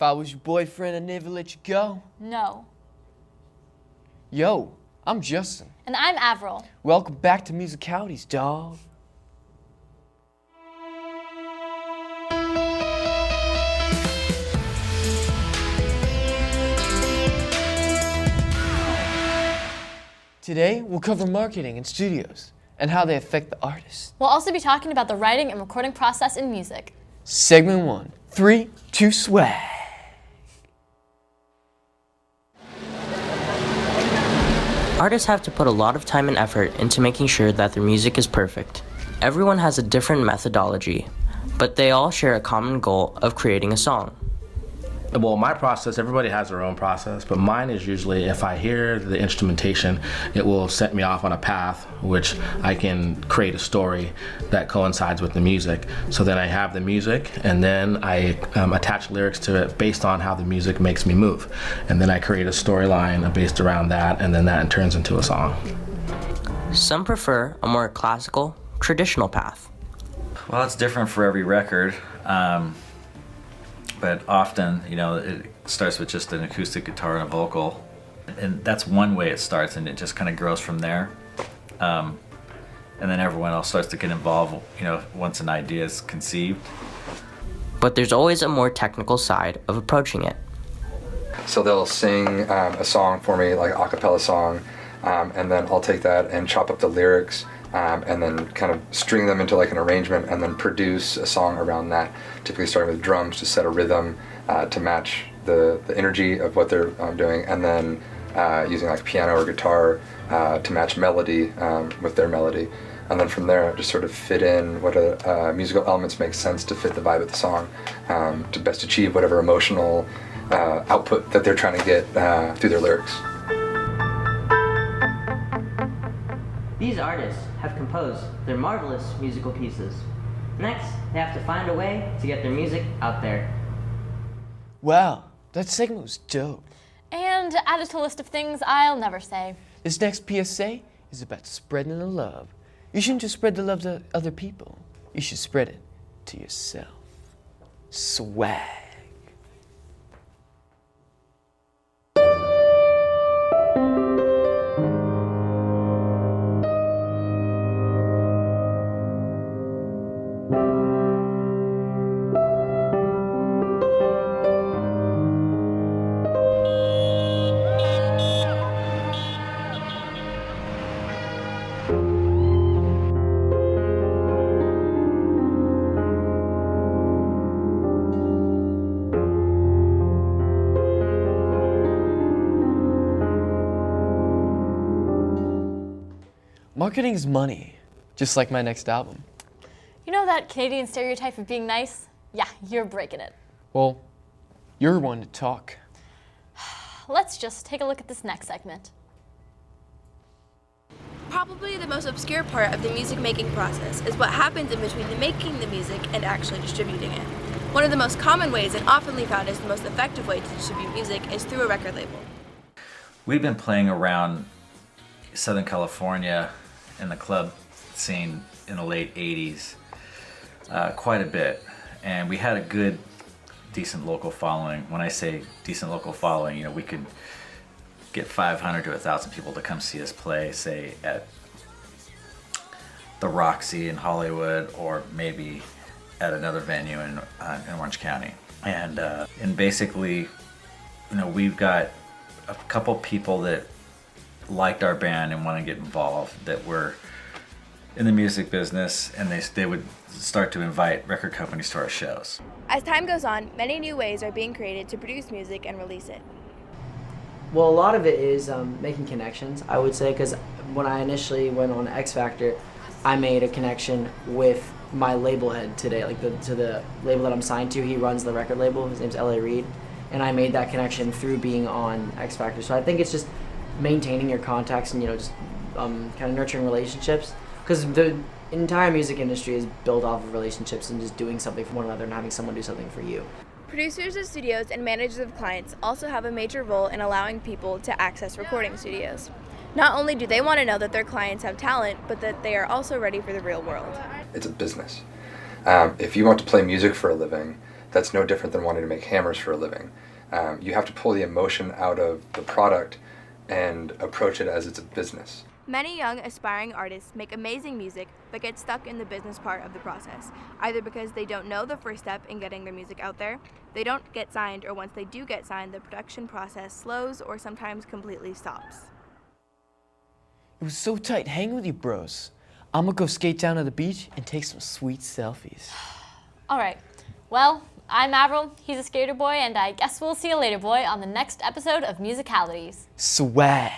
I was your boyfriend, I'd never let you go. No. Yo, I'm Justin. And I'm Avril. Welcome back to Musicalities, dawg. Today, we'll cover marketing in studios and how they affect the artist. We'll also be talking about the writing and recording process in music. Segment 1, 3, 2, swag. Artists have to put a lot of time and effort into making sure that their music is perfect. Everyone has a different methodology, but they all share a common goal of creating a song. Well, my process, everybody has their own process, but mine is usually if I hear the instrumentation, it will set me off on a path which I can create a story that coincides with the music. So then I have the music, and then I attach lyrics to it based on how the music makes me move. And then I create a storyline based around that, and then that turns into a song. Some prefer a more classical, traditional path. Well, it's different for every record. But often, it starts with just an acoustic guitar and a vocal. And that's one way it starts, and it just kind of grows from there. And then everyone else starts to get involved, once an idea is conceived. But there's always a more technical side of approaching it. So they'll sing a song for me, like a cappella song, and then I'll take that and chop up the lyrics, and then kind of string them into like an arrangement and then produce a song around that, typically starting with drums to set a rhythm to match the energy of what they're doing, and then using like piano or guitar to match melody with their melody. And then from there, just sort of fit in what musical elements make sense to fit the vibe of the song to best achieve whatever emotional output that they're trying to get through their lyrics. These artists have composed their marvelous musical pieces. Next, they have to find a way to get their music out there. Wow, that segment was dope. And add it to a list of things I'll never say. This next PSA is about spreading the love. You shouldn't just spread the love to other people. You should spread it to yourself. Swag. Marketing is money, just like my next album. You know that Canadian stereotype of being nice? Yeah, you're breaking it. Well, you're one to talk. Let's just take a look at this next segment. Probably the most obscure part of the music making process is what happens in between the making the music and actually distributing it. One of the most common ways and oftenly found as the most effective way to distribute music is through a record label. We've been playing around Southern California in the club scene in the late 80s quite a bit. And we had a good, decent local following. When I say decent local following, we could get 500 to 1,000 people to come see us play, say at the Roxy in Hollywood, or maybe at another venue in Orange County. And basically, we've got a couple people that liked our band and want to get involved, that were in the music business, and they would start to invite record companies to our shows. As time goes on, many new ways are being created to produce music and release it. Well, a lot of it is making connections, I would say, because when I initially went on X Factor, I made a connection with my label head today, to the label that I'm signed to. He runs the record label. His name's L.A. Reid, and I made that connection through being on X Factor. So I think it's just maintaining your contacts and just kind of nurturing relationships, because the entire music industry is built off of relationships and just doing something for one another and having someone do something for you. Producers of studios and managers of clients also have a major role in allowing people to access recording studios. Not only do they want to know that their clients have talent, but that they are also ready for the real world. It's a business. If you want to play music for a living, that's no different than wanting to make hammers for a living. You have to pull the emotion out of the product and approach it as it's a business. Many young, aspiring artists make amazing music but get stuck in the business part of the process, either because they don't know the first step in getting their music out there, they don't get signed, or once they do get signed, the production process slows or sometimes completely stops. It was so tight hanging with you bros. I'm gonna go skate down to the beach and take some sweet selfies. All right. Well, I'm Avril, he's a skater boy, and I guess we'll see you later, boy, on the next episode of Musicalities. Swag.